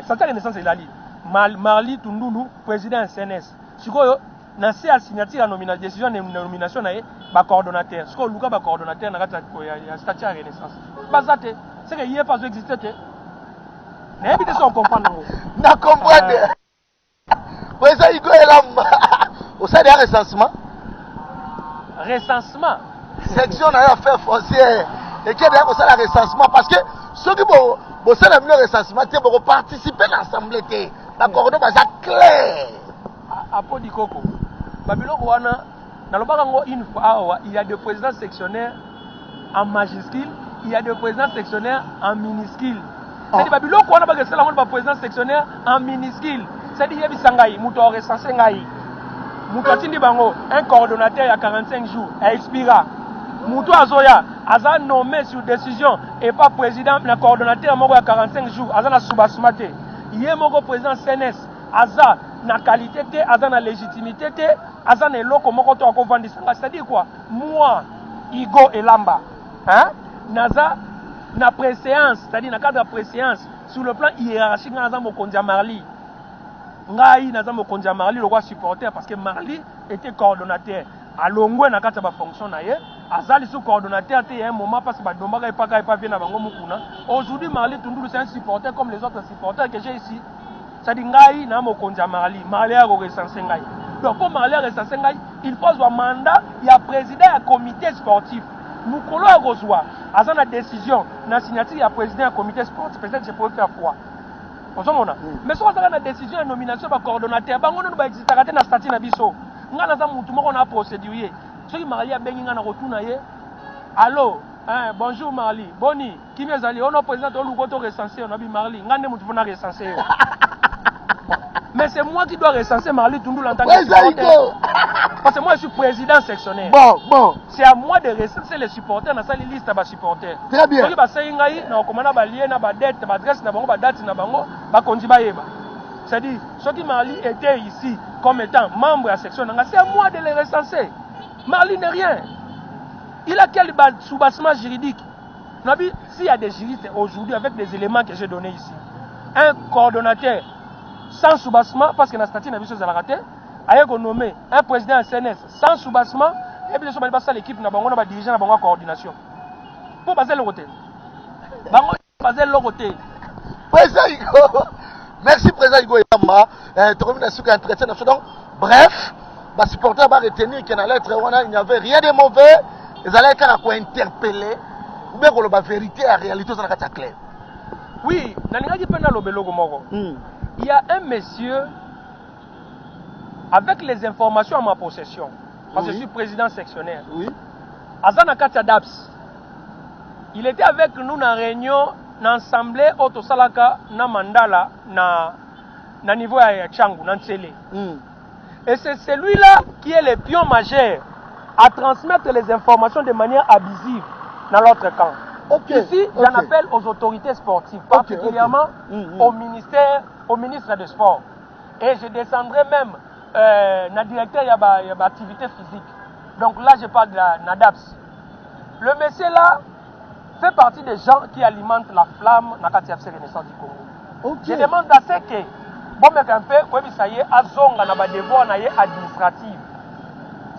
Speaker 5: Stati a renaissance Zali. Marli Tundulu, président CNS. C'est quoi na se a signature la nomination décision de nomination na ba coordonnateur ce que Luka ba coordonnateur na kata ya statut à renaissance bazate c'est que hier pas existé te na bi te so comprendre
Speaker 4: na comprendre ouais ça il go là au sein des
Speaker 5: recensement
Speaker 4: section na ya faire foncière et qui d'ailleurs ça la recensement parce que ceux qui bon ça la mieux recensement te pour participer à l'assemblée te la coordonnation baza clair
Speaker 5: Apo di Koko Babiloko wana nalobaka ngo une fois il y a des présidents sectionnaires en majuscule il y a des présidents sectionnaires en minuscule c'est-à-dire Babiloko wana ba sala ngo président sectionnaire en minuscule c'est-à-dire yebisa ngai muto recensé ngai muto atindi bango un coordonnateur il y a 45 jours expira muto azoya aza nommé sur décision et pas président na coordonnateur moko il y a 45 jours aza na subasmate yé moko président CNS aza na qualité te aza na légitimité te aza na eloko moko to akovandisanga c'est-à-dire quoi moi Igo Elamba naza na préséance c'est-à-dire na cadre de préséance sur le plan hiérarchique naza mokonzi ya Marli ngai naza mokonzi ya Marli lokwa supporter parce que Marli était coordonnateur alongwe na kati ya ba fonction na ye azali sous coordonnateur te ya un moment parce que ba dombaka epaka epa na bango mukuna aujourd'hui Marli Tundulu c'est un supporter comme les autres supporters que j'ai ici c'est-à-dire ngai na mokonzi ya Marli a recensé ngai donc comme Marli a recensé ngai il pose un mandat il y a président ya comité sportif mukolo a kozwa aza na décision na signature ya président ya comité sportif peut-être je peux faire foi ozomona mais so azaka na décision ya nomination ba coordonnateur bango no ba existaka te na statut na biso nga naza mutu moko na procédure soki Marli abengi nga na rotuna ye allo bonjour Marli boni kimi ezali ono président oluko to recensé on a bi Marli nga nde mutu fona recensé yo mais c'est moi qui dois recenser Marli Tundulu en tant que supporter. Parce que moi je suis président sectionnaire.
Speaker 4: Bon.
Speaker 5: C'est à moi de recenser les supporters dans cette liste de supporters.
Speaker 4: Très bien.
Speaker 5: Soki ba saingai na komana ba lien na ba dette ba adresse na bango ba date na bango ba konzi ba yeba. C'est-à-dire soki Marli était ici comme étant membre de la section c'est à moi de les recenser. Marli n'est rien. Il a quel soubassement juridique? Nabi s'il y a des juristes aujourd'hui avec des éléments que j'ai donnés ici. Un coordonnateur sans soubassement parce que la statut n'a pas raté a nommé un président SNS sans soubassement, et puis ils sont l'équipe, on a dirigeant, on a coordination. Pour baser le côté. Baser le côté.
Speaker 4: Président Igo, merci Président Igo Yamba. Tu reviens sur un entretien. Donc, bref, les supporters vont retenir qu'il y a lettre, il n'y avait rien de mauvais. Ils allaient interpeller. Ou bien la vérité, la réalité, ça n'a clair.
Speaker 5: Oui, il y a un monsieur avec les informations à ma possession, parce que je suis président sectionnaire.
Speaker 4: Oui.
Speaker 5: Azana Katia Dabs. Il était avec nous dans la réunion, dans l'assemblée Otosalaka, dans Mandala, dans niveau à Tchangou, dans Tsele. Et c'est celui-là qui est le pion majeur à transmettre les informations de manière abusive dans l'autre camp. Ici, j'en appelle aux autorités sportives, particulièrement au ministre des Sports. Et je descendrai même dans le directeur de l'activité physique. Donc là, je parle de la NADAPS. Le monsieur là fait partie des gens qui alimentent la flamme dans la Renaissance du Congo. Je demande à ce que, bon, mais un peu, comme ça y est, à Zonga, dans des devoirs administratifs.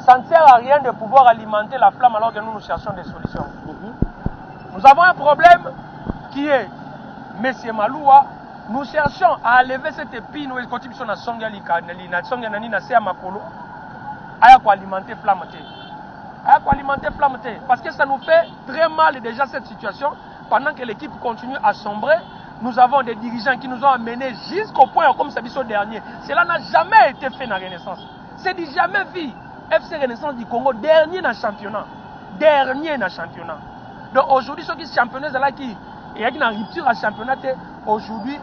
Speaker 5: Ça ne sert à rien de pouvoir alimenter la flamme alors que nous cherchons des solutions. Nous avons un problème qui est, monsieur Maloua, nous cherchons à lever cette épine où il continue sur la songa alimenter flamme. Parce que ça nous fait très mal déjà cette situation. Pendant que l'équipe continue à sombrer, nous avons des dirigeants qui nous ont amenés jusqu'au point comme ça au dernier. Cela n'a jamais été fait dans la Renaissance. C'est dit jamais vu. FC Renaissance du Congo, dernier dans le championnat. Donc aujourd'hui, ceux qui sont championnats, qui il y a une rupture à championnat, aujourd'hui,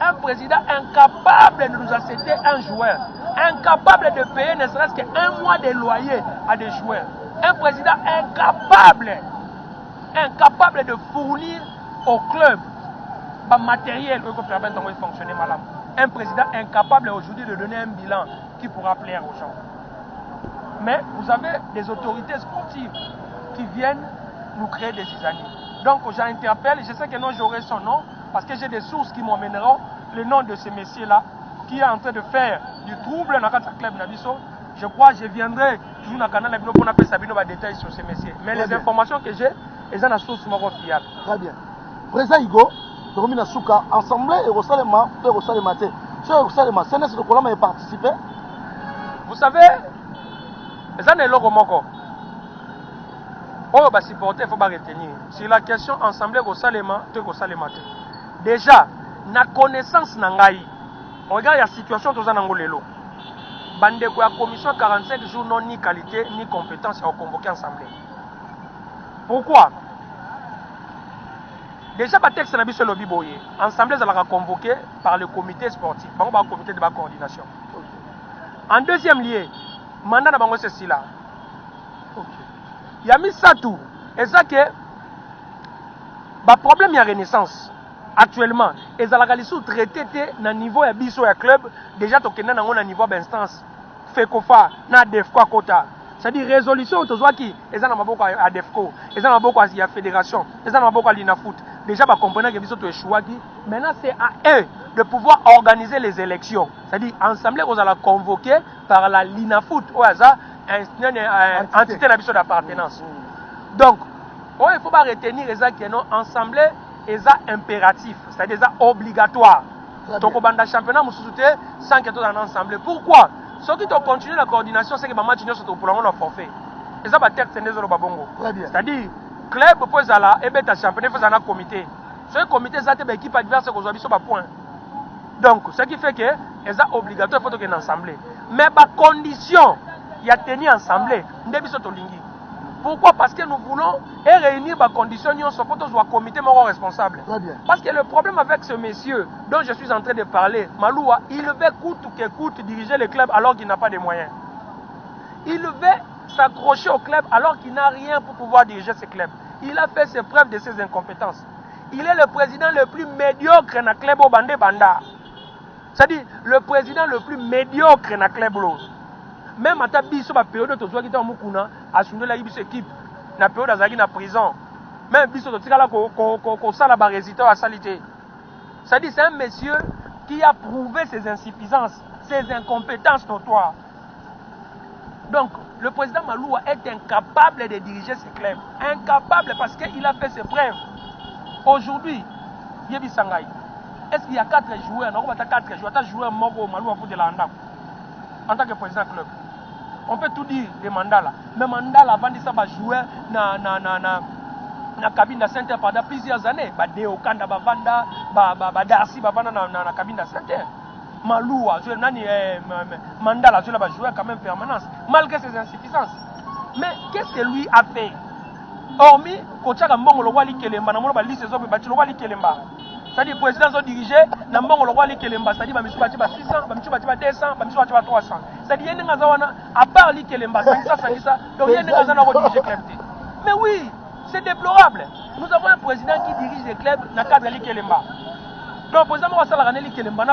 Speaker 5: un président incapable de nous accepter un joueur, incapable de payer ne serait-ce qu'un mois de loyer à des joueurs, un président incapable de fournir au club le matériel qui permet de fonctionner malade. Un président incapable aujourd'hui de donner un bilan qui pourra plaire aux gens. Mais vous avez des autorités sportives qui viennent nous créer des zizanies. Donc j'interpelle, je sais que non, j'aurai son nom, parce que j'ai des sources qui m'emmèneront le nom de ce monsieur-là, qui est en train de faire du trouble dans le club Nabiso. Je crois que je viendrai toujours dans le canal Nabiso pour appeler Sabino des détails sur ce monsieur. Mais les informations que j'ai, elles sont dans source fiable.
Speaker 4: Très bien. Président Igo, Toromina Souka, Assemblée et Rosalema, c'est le Colombe qui participé.
Speaker 5: Vous savez, les années logomoko. Oh, bah, supporter, il faut pas retenir. Sur la question ensemble, déjà, na connaissance nangai. On regarde la situation dans Angolelo. Bande ko la commission 45 jours non ni qualité ni compétence à convoquer ensemble. Pourquoi? Déjà, le texte n'a pas été lobby boyé. Ensemble, ça sera convoqué par le comité sportif, par le comité de coordination. En deuxième lieu, mandat n'a pas été ceci là. Il y a mis ça tout. Et ça que le problème il y a Renaissance. Actuellement, et ça la sous-traité dans le niveau de biso et club, déjà tu as un niveau d'instance. Fekofa, na DEFCO quota. C'est-à-dire résolution tu vois qui ils en ont beaucoup à DEFCO, ils en ont beaucoup à la fédération, ils en ont beaucoup à l'INAFOOT. Déjà ba comprendre que biso tu échoué. Maintenant c'est à eux de pouvoir organiser les élections. C'est-à-dire ensemble vous allez convoquer par la l'INAFOOT ou ça entité d'appartenance. Donc, il ne faut pas retenir les qui sont ensemble et impératif, c'est-à-dire obligatoire. Donc, au championnat, nous soutenons sans que tout en ensemble. Pourquoi? Ceux qui ont continué la coordination, c'est que les matchs sont pour le forfait. Et ça va être c'est-à-dire, club pour ça et bien championnat, il faut un comité. Ce comité, c'est une équipe adverse qui a besoin de points. Donc, ce qui fait que c'est obligatoire, il faut qu'ils ensemble. Mais par condition, il y a tenu ensemble. Pourquoi? Parce que nous voulons réunir les conditions pour que soit comité responsable. Parce que le problème avec ce monsieur dont je suis en train de parler, Maloua, il veut coûte que coûte diriger le club alors qu'il n'a pas de moyens. Il veut s'accrocher au club alors qu'il n'a rien pour pouvoir diriger ce club. Il a fait ses preuves de ses incompétences. Il est le président le plus médiocre dans le club au Bandé Banda. C'est-à-dire le président le plus médiocre dans le club. Même à ta biso la période où tu as mukuna assumer la équipe na période azaki na prison même biso to tikala ko sala ba résultat à salité. C'est-à-dire c'est un monsieur qui a prouvé ses insuffisances, ses incompétences notoires. Donc, le président Maloua est incapable de diriger ses clubs. Incapable parce qu'il a fait ses preuves. Aujourd'hui, Yebi Sangai, est-ce qu'il y a 4 joueurs, non, 4 joueurs, 4 joueurs Moko Maloua pour de l'Anda en tant que président club. On peut tout dire des mandats. Mais Mandala, avant de ça, va jouer dans la cabine de Saint-Terre pendant plusieurs années. Deo Kanda, Bavanda, Darcy, Bavanda dans la cabine de Saint-Terre. Maloua, Mandala, je vais jouer quand même permanence, malgré ses insuffisances. Mais qu'est-ce que lui a fait? Hormis, Kochaka Mbongo le Wali Kelemba, n'a pas liste des le Wali Kelemba. C'est-à-dire, le président a dirigé, n'a pas le Wali Kelemba, c'est-à-dire, je suis 600, je suis 200, je suis 300. C'est-à-dire, il y a à part li Kelemba, donc il y a des gens qui ont dirigé le club. Mais oui, c'est déplorable. Nous avons un président qui dirige les clubs dans le cadre de li Kelemba. Donc, le président va faire li Kelemba,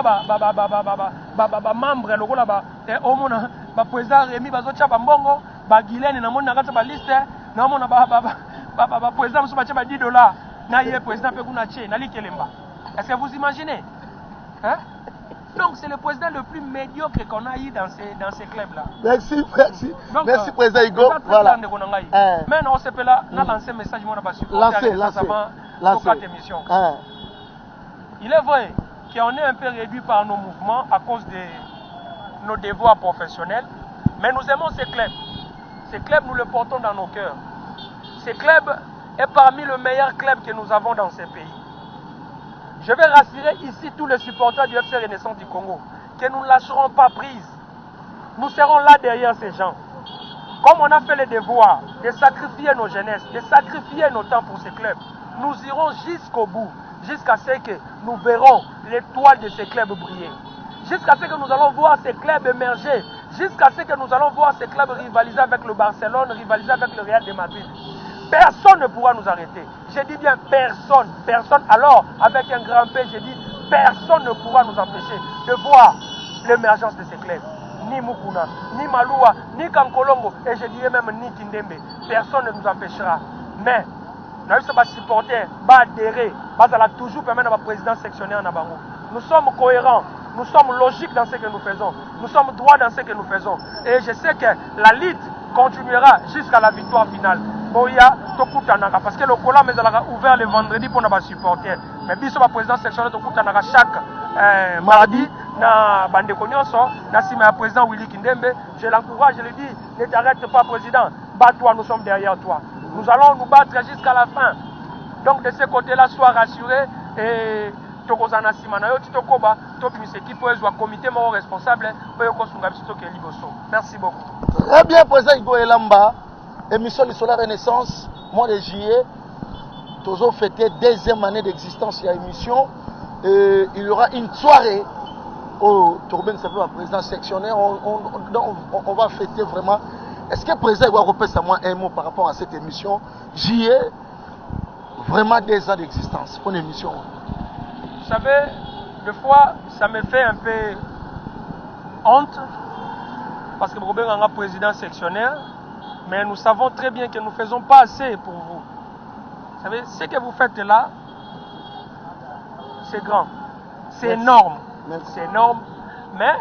Speaker 5: membre, le président Rémi Bazocha Bambongo, Guylaine, na mona kata ba liste, na mona ba président musu ba $10, na yé président pe kuna che na li Kelemba. Est-ce que vous imaginez? Hein? Donc c'est le président le plus médiocre qu'on a eu dans ces clubs-là.
Speaker 4: Merci.
Speaker 5: Donc,
Speaker 4: merci président Hugo. Voilà.
Speaker 5: Mais on s'appelle là, on a lancé un message, on a pas supporté cette émission. Il est vrai qu'on est un peu réduit par nos mouvements à cause de nos devoirs professionnels, mais nous aimons ces clubs. Ces clubs, nous les portons dans nos cœurs. Ces clubs est parmi les meilleurs clubs que nous avons dans ces pays. Je vais rassurer ici tous les supporters du FC Renaissance du Congo que nous ne lâcherons pas prise. Nous serons là derrière ces gens. Comme on a fait les devoirs de sacrifier nos jeunesses, de sacrifier nos temps pour ces clubs, nous irons jusqu'au bout, jusqu'à ce que nous verrons l'étoile de ces clubs briller. Jusqu'à ce que nous allons voir ces clubs émerger, jusqu'à ce que nous allons voir ces clubs rivaliser avec le Barcelone, rivaliser avec le Real de Madrid. Personne ne pourra nous arrêter. Je dis bien personne. Personne. Alors, avec un grand P, je dis personne ne pourra nous empêcher de voir l'émergence de ces clubs. Ni Mukuna, ni Maloua, ni Kankolongo, et je dirais même ni Kindembe. Personne ne nous empêchera. Mais, nous avons supporter, adhérer, toujours permettre à la présidence sectionnaire en Abango. Nous sommes cohérents. Nous sommes logiques dans ce que nous faisons. Nous sommes droits dans ce que nous faisons. Et je sais que la lutte continuera jusqu'à la victoire finale. Parce que le collant est ouvert le vendredi pour nous supporter. Mais bien sûr, la présidence sectionnelle est chaque mardi. Na Bandeko Nyonso, na Sima président Willy Kindembe. Je l'encourage, je le dis, ne t'arrête pas, président. Bats-toi, nous sommes derrière toi. Nous allons nous battre jusqu'à la fin. Donc de ce côté-là, sois rassuré et tokozana simana yo titokoba topimisa équipe ezwa comité moko responsable oyo kosunga biso ke liboso. Merci beaucoup.
Speaker 4: Très bien, président Hugo Elamba, émission de la Renaissance, mois de juillet, toujours fêté deuxième année d'existence de l'émission. Il y aura une soirée au Tourben, ça peut être président sectionnaire. On va fêter vraiment. Est-ce que le président va repasser un mot par rapport à cette émission juillet, vraiment 2 ans d'existence pour une émission?
Speaker 5: Vous savez, des fois, ça me fait un peu honte parce que Robert est un président sectionnaire, mais nous savons très bien que nous ne faisons pas assez pour vous. Vous savez, ce que vous faites là, c'est grand, c'est énorme, c'est énorme, mais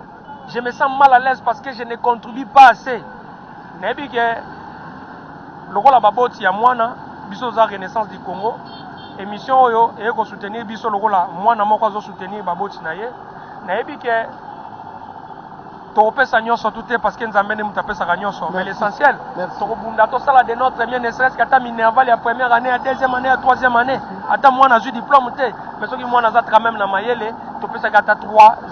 Speaker 5: je me sens mal à l'aise parce que je ne contribue pas assez. Nebi que le rôle à Baboti y a moi, biso za Renaissance du Congo. Émission oyo et ko soutenir biso lokola mwana moko zo soutenir baboti na ye na yebi ke to pesa nyonso tout parce que nzambe ne mutapesa ka nyonso mais l'essentiel to bunda to sala de notre bien ne serait-ce qu'ata minerva la première année, la deuxième année, la troisième année ata mwana ju diplôme te mais soki mwana za quand même na mayele to pesa ka 3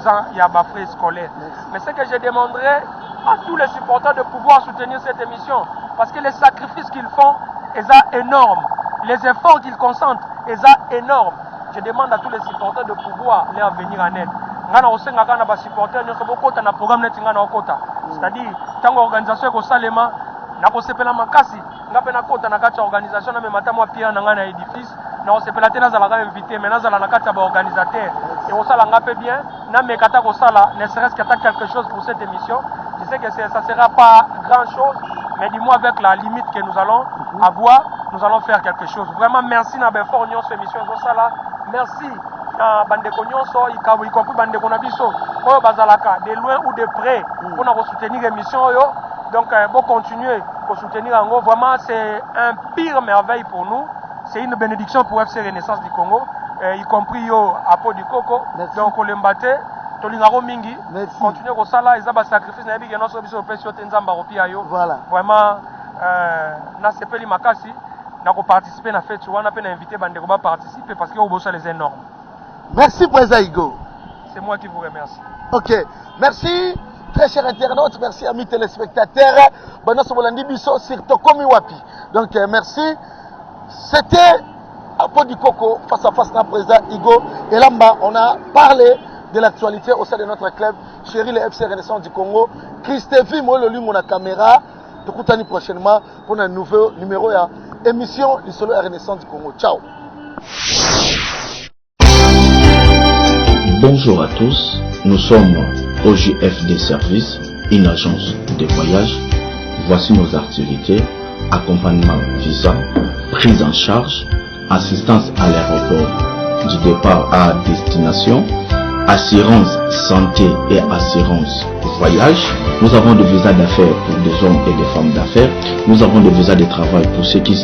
Speaker 5: ans ya ba frais scolaire. Mais ce que je demanderai à tous les supporters de pouvoir soutenir cette émission parce que les sacrifices qu'ils font est énorme. Les efforts qu'ils consentent est énorme. Je demande à tous les supporters de pouvoir leur venir en aide. Ngana osenga kana ba supporters nyoso bokota na programme net ngana okota. C'est-à-dire tant organisation ko salema na ko sepela makasi ngape na kota na kati organisation na me matamo pierre na ngana édifice na ko sepela tena za la invité mais na za na kati ba organisateur et on sala ngape bien na me kata ko sala ne serait-ce qu'atta quelque chose pour cette émission. Je sais que ça sera pas grand chose mais dis-moi avec la limite que nous allons avoir, nous allons faire quelque chose. Vraiment merci na befort union cette émission ça là. Merci na bandeko nyonso y compris bandeko na biso oyo bazalaka de loin ou de près pour na soutenir émission yo. Donc bon continuer pour soutenir en gros. Vraiment c'est un pire merveille pour nous. C'est une bénédiction pour FC Renaissance du Congo, y compris yo Apo du Coco. Donc on l'embate tolingaro mingi. Continuer au sala ils ont sacrifice na biki noso biso pesi yote nzamba kopia yo.
Speaker 4: Voilà.
Speaker 5: Vraiment na sepeli makasi na ko participer na fête wana pe na inviter bandeko ba participer parce que au bossa les énormes.
Speaker 4: Merci Président Igo.
Speaker 5: C'est moi qui vous remercie.
Speaker 4: Ok, merci très chers internautes, merci amis téléspectateurs. Bana Sobolandi Biso sur Tokomi Wapi. Donc merci. C'était Apo du Coco face à face à Président Igo. Et là-bas, on a parlé de l'actualité au sein de notre club, chéri le FC Renaissance du Congo. Christophe, moi le lui mon caméra. Tukutani prochainement pour un nouveau numéro ya émission du solo Renaissance du Congo. Ciao.
Speaker 3: Bonjour à tous, nous sommes OJFD Service, une agence de voyage. Voici nos activités: accompagnement visa, prise en charge, assistance à l'aéroport du départ à destination, assurance santé et assurance voyage. Nous avons des visas d'affaires pour des hommes et des femmes d'affaires. Nous avons des visas de travail pour ceux qui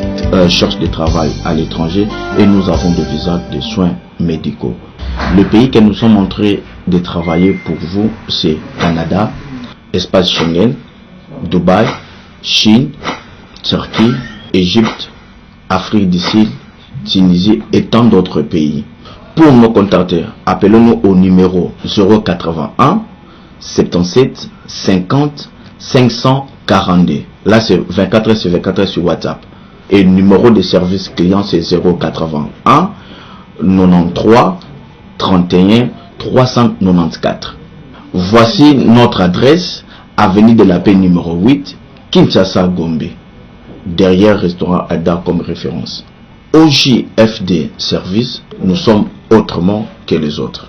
Speaker 3: cherchent du travail à l'étranger. Et nous avons des visas de soins médicaux. Le pays que nous sommes en train de travailler pour vous, c'est Canada, espace Schengen, Dubaï, Chine, Turquie, Égypte, Afrique du Sud, Tunisie et tant d'autres pays. Pour nous contacter, appelez-nous au numéro 081 77 50 542. Là, c'est 24 sur 24 sur WhatsApp. Et le numéro de service client, c'est 081 93 31 394. Voici notre adresse: avenue de la Paix numéro 8, Kinshasa, Gombe. Derrière restaurant Ada comme référence. OJFD Service, nous sommes autrement que les autres.